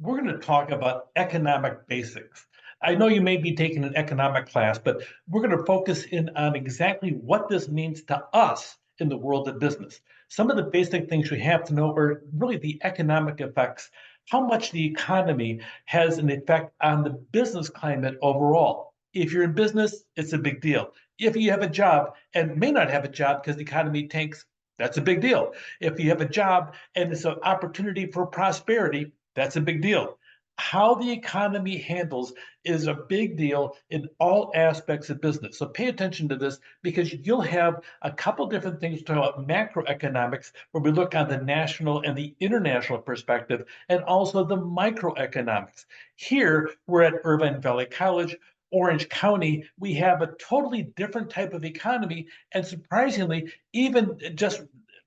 we're going to talk about economic basics. I know you may be taking an economic class, but we're going to focus in on exactly what this means to us in the world of business. Some of the basic things you have to know are really the economic effects, how much the economy has an effect on the business climate overall. If you're in business, it's a big deal. If you have a job and may not have a job because the economy tanks, that's a big deal. If you have a job and it's an opportunity for prosperity, that's a big deal. How the economy handles is a big deal in all aspects of business. So pay attention to this because you'll have a couple different things to talk about macroeconomics, where we look on the national and the international perspective, and also the microeconomics. Here, we're at Irvine Valley College. Orange County, we have a totally different type of economy. And surprisingly, even just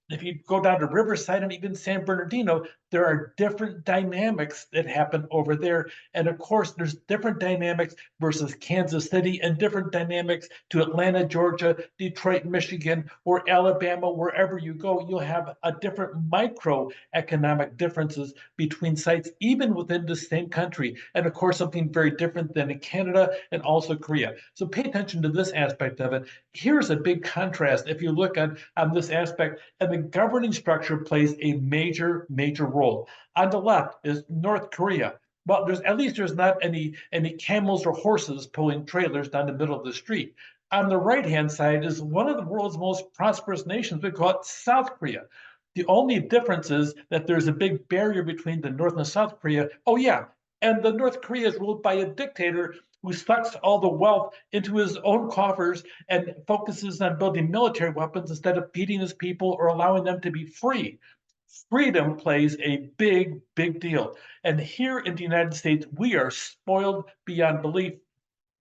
if you go down to Riverside and even San Bernardino, there are different dynamics that happen over there. And of course, there's different dynamics versus Kansas City and different dynamics to Atlanta, Georgia, Detroit, Michigan, or Alabama, wherever you go, you'll have a different microeconomic differences between sites, even within the same country. And of course, something very different than in Canada and also Korea. So pay attention to this aspect of it. Here's a big contrast if you look on this aspect, and the governing structure plays a major role. On the left is North Korea. Well, there's not any camels or horses pulling trailers down the middle of the street. On the right-hand side is one of the world's most prosperous nations. We call it South Korea. The only difference is that there's a big barrier between the North and South Korea. Oh yeah, and the North Korea is ruled by a dictator who sucks all the wealth into his own coffers and focuses on building military weapons instead of feeding his people or allowing them to be free. Freedom plays a big deal. And here in the United States, we are spoiled beyond belief.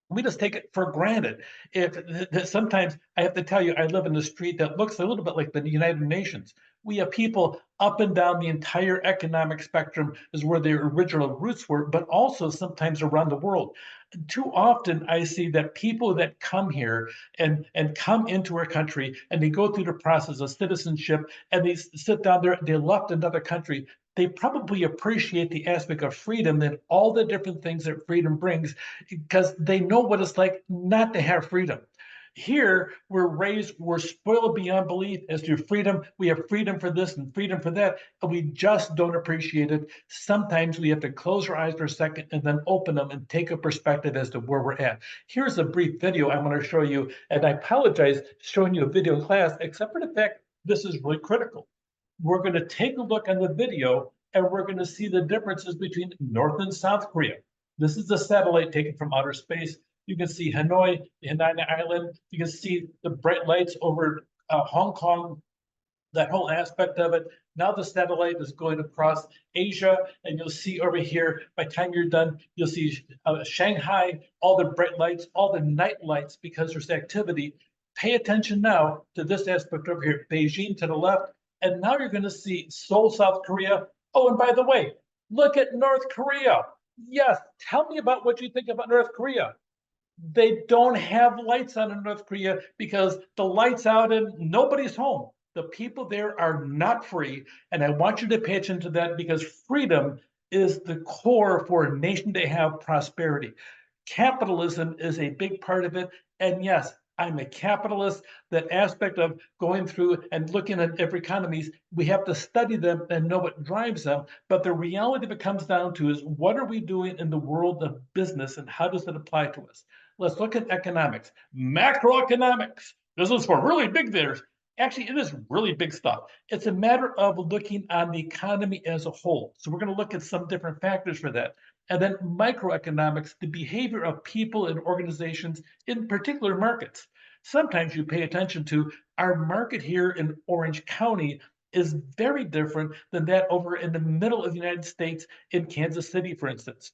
We just take it for granted. If sometimes I have to tell you, I live in a street that looks a little bit like the United Nations. We have people up and down the entire economic spectrum is where their original roots were, but also sometimes around the world. Too often I see that people that come here and come into our country and they go through the process of citizenship and they sit down there, they left another country, they probably appreciate the aspect of freedom and all the different things that freedom brings because they know what it's like not to have freedom. Here, we're spoiled beyond belief as to freedom. We have freedom for this and freedom for that, and we just don't appreciate it. Sometimes we have to close our eyes for a second and then open them and take a perspective as to where we're at. Here's a brief video I want to show you, and I apologize showing you a video in class, except for the fact this is really critical. We're going to take a look on the video, and we're going to see the differences between North and South Korea. This is a satellite taken from outer space. You can see Hanoi, the Hainan Island. You can see the bright lights over Hong Kong, that whole aspect of it. Now the satellite is going across Asia, and you'll see over here, by the time you're done, you'll see Shanghai, all the bright lights, all the night lights, because there's activity. Pay attention now to this aspect over here, Beijing to the left, and now you're going to see Seoul, South Korea. Oh, and by the way, look at North Korea. Yes, tell me about what you think about North Korea. They don't have lights on in North Korea because the lights out and nobody's home. The people there are not free. And I want you to pay attention to that because freedom is the core for a nation to have prosperity. Capitalism is a big part of it. And yes, I'm a capitalist. That aspect of going through and looking at every economies, we have to study them and know what drives them. But the reality of it comes down to is what are we doing in the world of business and how does it apply to us? Let's look at economics, macroeconomics. This is for really big theaters. Actually, it is really big stuff. It's a matter of looking on the economy as a whole. So we're going to look at some different factors for that. And then microeconomics, the behavior of people and organizations in particular markets. Sometimes you pay attention to our market here in Orange County is very different than that over in the middle of the United States in Kansas City, for instance.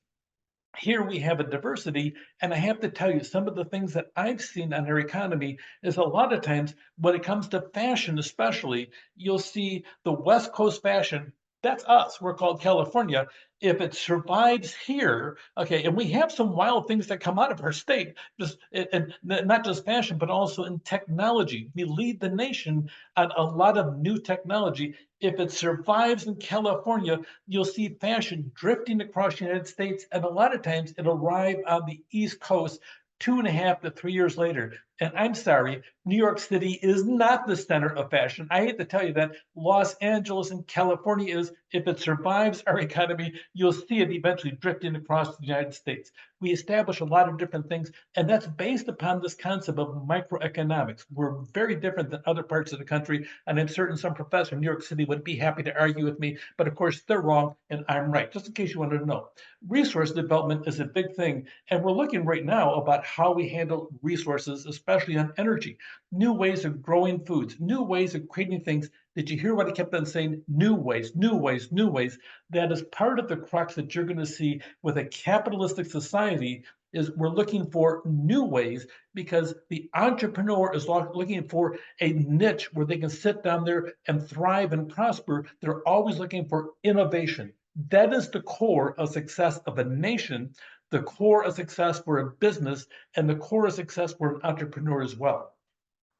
Here we have a diversity, and I have to tell you, some of the things that I've seen on our economy is a lot of times when it comes to fashion, especially, you'll see the West Coast fashion That's us. We're called California. If it survives here, okay, and we have some wild things that come out of our state, just and not just fashion, but also in technology. We lead the nation on a lot of new technology. If it survives in California, you'll see fashion drifting across the United States, and a lot of times it'll arrive on the East Coast 2.5 to 3 years later. And I'm sorry, New York City is not the center of fashion. I hate to tell you that. Los Angeles and California is. If it survives our economy, you'll see it eventually drifting across the United States. We establish a lot of different things, and that's based upon this concept of microeconomics. We're very different than other parts of the country, and I'm certain some professor in New York City would be happy to argue with me, but of course they're wrong and I'm right, just in case you wanted to know. Resource development is a big thing, and we're looking right now about how we handle resources, especially on energy, new ways of growing foods, new ways of creating things. Did you hear what I kept on saying? New ways, new ways, new ways. That is part of the crux that you're going to see with a capitalistic society is we're looking for new ways because the entrepreneur is looking for a niche where they can sit down there and thrive and prosper. They're always looking for innovation. That is the core of success of a nation, the core of success for a business, and the core of success for an entrepreneur as well.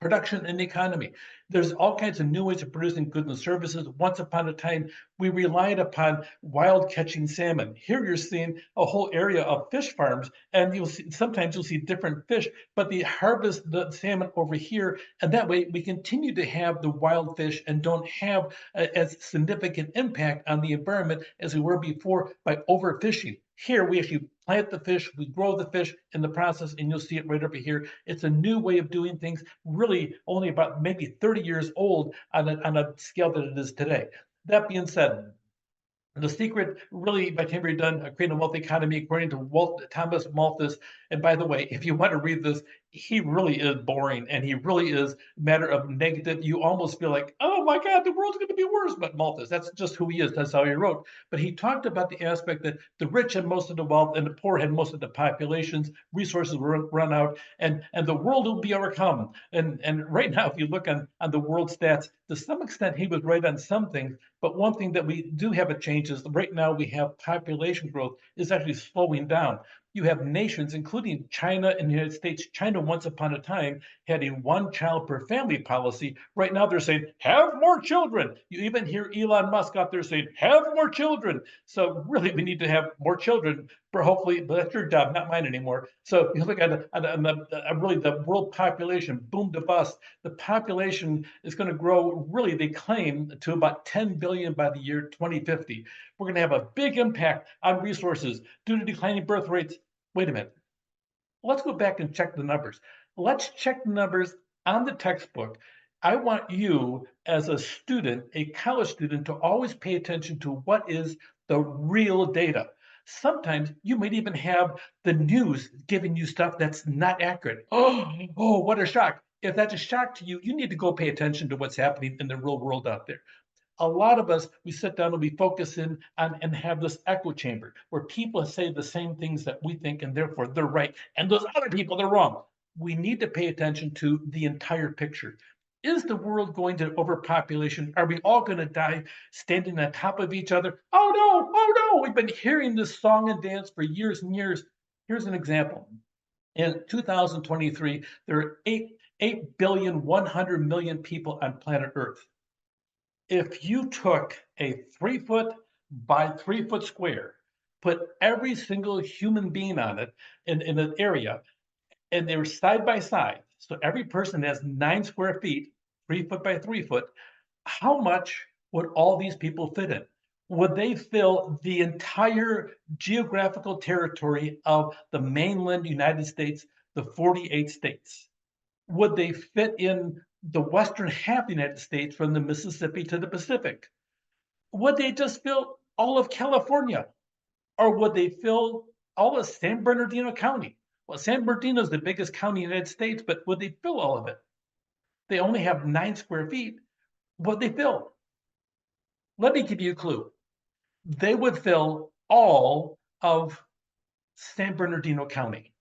Production and economy. There's all kinds of new ways of producing goods and services. Once upon a time, we relied upon wild catching salmon. Here you're seeing a whole area of fish farms, and sometimes you'll see different fish, but they harvest the salmon over here, and that way we continue to have the wild fish and don't have as significant impact on the environment as we were before by overfishing. Here we actually plant the fish, we grow the fish in the process, and you'll see it right over here. It's a new way of doing things, really only about maybe 30 years old on a scale that it is today. That being said, the secret, really, by Tim Dunn, Creating a Wealthy Economy, according to Thomas Malthus. And by the way, if you want to read this, he really is boring and he really is a matter of negative. You almost feel like, oh my God, the world's going to be worse. But Malthus, that's just who he is. That's how he wrote. But he talked about the aspect that the rich had most of the wealth and the poor had most of the populations. Resources were run out, and the world will be overcome. And right now, if you look on the world stats, to some extent, he was right on some things. But one thing that we do have a change is right now we have population growth is actually slowing down. You have nations, including China and the United States. China, once upon a time, had a one child per family policy. Right now, they're saying, have more children. You even hear Elon Musk out there saying, have more children. So, really, we need to have more children for hopefully, but that's your job, not mine anymore. So, you look at really the world population, boom to bust. The population is going to grow, really, they claim, to about 10 billion by the year 2050. We're going to have a big impact on resources due to declining birth rates. Wait a minute. Let's go back and check the numbers. Let's check the numbers on the textbook. I want you, as a student, a college student, to always pay attention to what is the real data. Sometimes you might even have the news giving you stuff that's not accurate. Oh, what a shock. If that's a shock to you, you need to go pay attention to what's happening in the real world out there. A lot of us, we sit down and we focus in on and have this echo chamber where people say the same things that we think and therefore they're right, and those other people, they're wrong. We need to pay attention to the entire picture. Is the world going to overpopulation? Are we all going to die standing on top of each other? Oh no, oh no. We've been hearing this song and dance for years and years. Here's an example. In 2023, there are 8,100,000,000 people on planet Earth. If you took a 3 foot by 3 foot square, put every single human being on it in an area, and they were side by side, so every person has 9 square feet, 3 foot by 3 foot, how much would all these people fit in? Would they fill the entire geographical territory of the mainland United States, the 48 states? Would they fit in the western half of the United States from the Mississippi to the Pacific? Would they just fill all of California? Or would they fill all of San Bernardino County? Well, San Bernardino is the biggest county in the United States, but would they fill all of it? They only have 9 square feet. Would they fill? Let me give you a clue. They would fill all of San Bernardino County.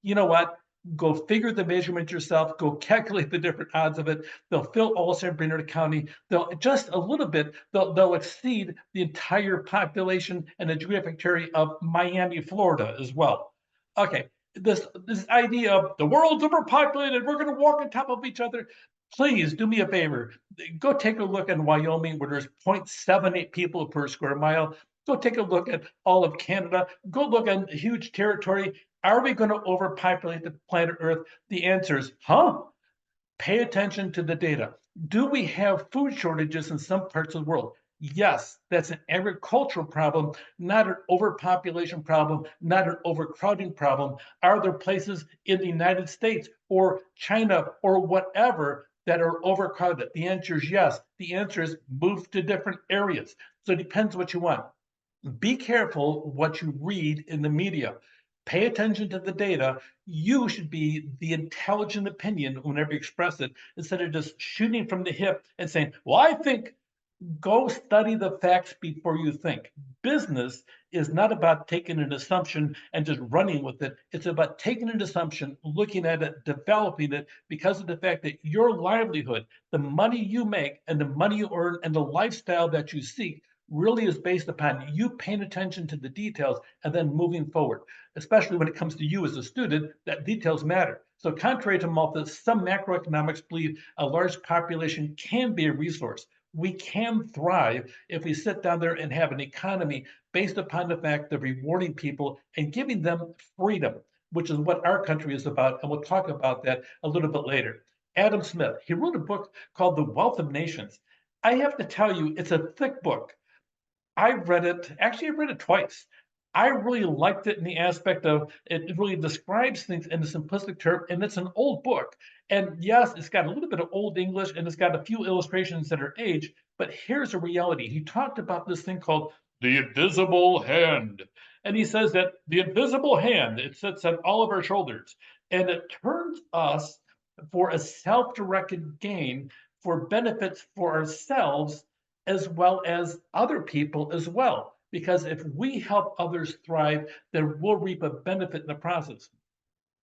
You know what? Go figure the measurement yourself. Go calculate the different odds of it. They'll fill all San Bernardino County. They'll just a little bit. They'll exceed the entire population and the geographic area of Miami, Florida, as well. Okay, this idea of the world's overpopulated. We're going to walk on top of each other. Please do me a favor. Go take a look in Wyoming, where there's 0.78 people per square mile. Go take a look at all of Canada. Go look at huge territory. Are we going to overpopulate the planet Earth? The answer is, pay attention to the data. Do we have food shortages in some parts of the world? Yes, that's an agricultural problem, not an overpopulation problem, not an overcrowding problem. Are there places in the United States or China or whatever that are overcrowded? The answer is yes. The answer is move to different areas. So it depends what you want. Be careful what you read in the media. Pay attention to the data. You should be the intelligent opinion whenever you express it, instead of just shooting from the hip and saying, well, I think. Go study the facts before you think. Business is not about taking an assumption and just running with it. It's about taking an assumption, looking at it, developing it, because of the fact that your livelihood, the money you make and the money you earn and the lifestyle that you seek really is based upon you paying attention to the details and then moving forward. Especially when it comes to you as a student, that details matter. So contrary to Malta, some macroeconomics believe a large population can be a resource. We can thrive if we sit down there and have an economy based upon the fact of rewarding people and giving them freedom, which is what our country is about. And we'll talk about that a little bit later. Adam Smith, he wrote a book called The Wealth of Nations. I have to tell you, it's a thick book. I read it, actually, I read it twice. I really liked it in the aspect of it really describes things in a simplistic term, and it's an old book. And yes, it's got a little bit of old English and it's got a few illustrations that are aged, but here's a reality. He talked about this thing called the invisible hand. And he says that the invisible hand, it sits on all of our shoulders, and it turns us for a self-directed gain for benefits for ourselves as well as other people as well. Because if we help others thrive, then we'll reap a benefit in the process.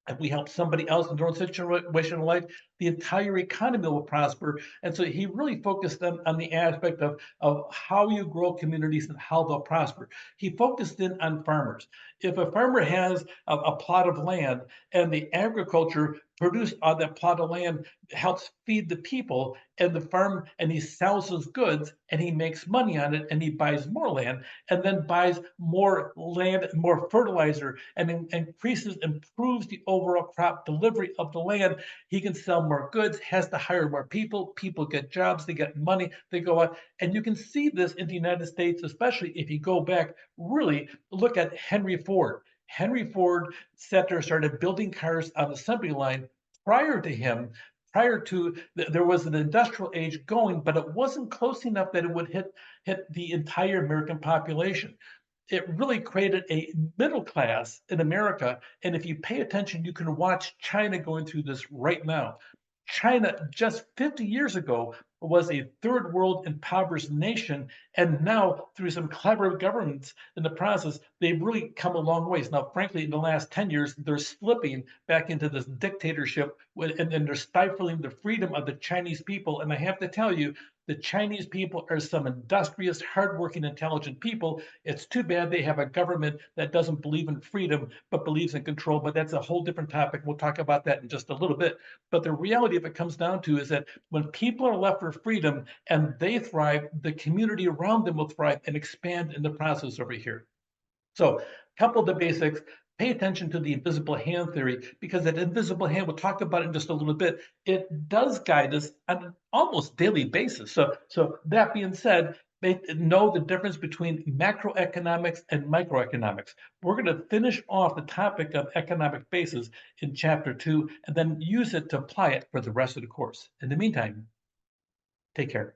If we help somebody else in their own situation in life, the entire economy will prosper. And so he really focused on the aspect of how you grow communities and how they'll prosper. He focused in on farmers. If a farmer has a plot of land and the agriculture produced on that plot of land helps feed the people and the farm, and he sells his goods and he makes money on it, and he buys more land and then buys more land, more fertilizer, and improves the overall crop delivery of the land. He can sell more goods, has to hire more people. People get jobs, they get money, they go out. And you can see this in the United States, especially if you go back, really look at Henry Ford. Henry Ford sat there, started building cars on the assembly line. Prior to him, prior to there was an industrial age going, but it wasn't close enough that it would hit the entire American population. It really created a middle class in America. And if you pay attention, you can watch China going through this right now. China just 50 years ago was a third world impoverished nation, and now through some clever governments in the process, they've really come a long ways. Now, frankly, in the last 10 years, they're slipping back into this dictatorship, and they're stifling the freedom of the Chinese people. And I have to tell you, the Chinese people are some industrious, hardworking, intelligent people. It's too bad they have a government that doesn't believe in freedom, but believes in control. But that's a whole different topic. We'll talk about that in just a little bit. But the reality of it comes down to is that when people are left for freedom and they thrive, the community around them will thrive and expand in the process over here. So, a couple of the basics. Pay attention to the invisible hand theory, because that invisible hand, we'll talk about it in just a little bit, it does guide us on an almost daily basis. So that being said, know the difference between macroeconomics and microeconomics. We're going to finish off the topic of economic basis in chapter 2 and then use it to apply it for the rest of the course. In the meantime, take care.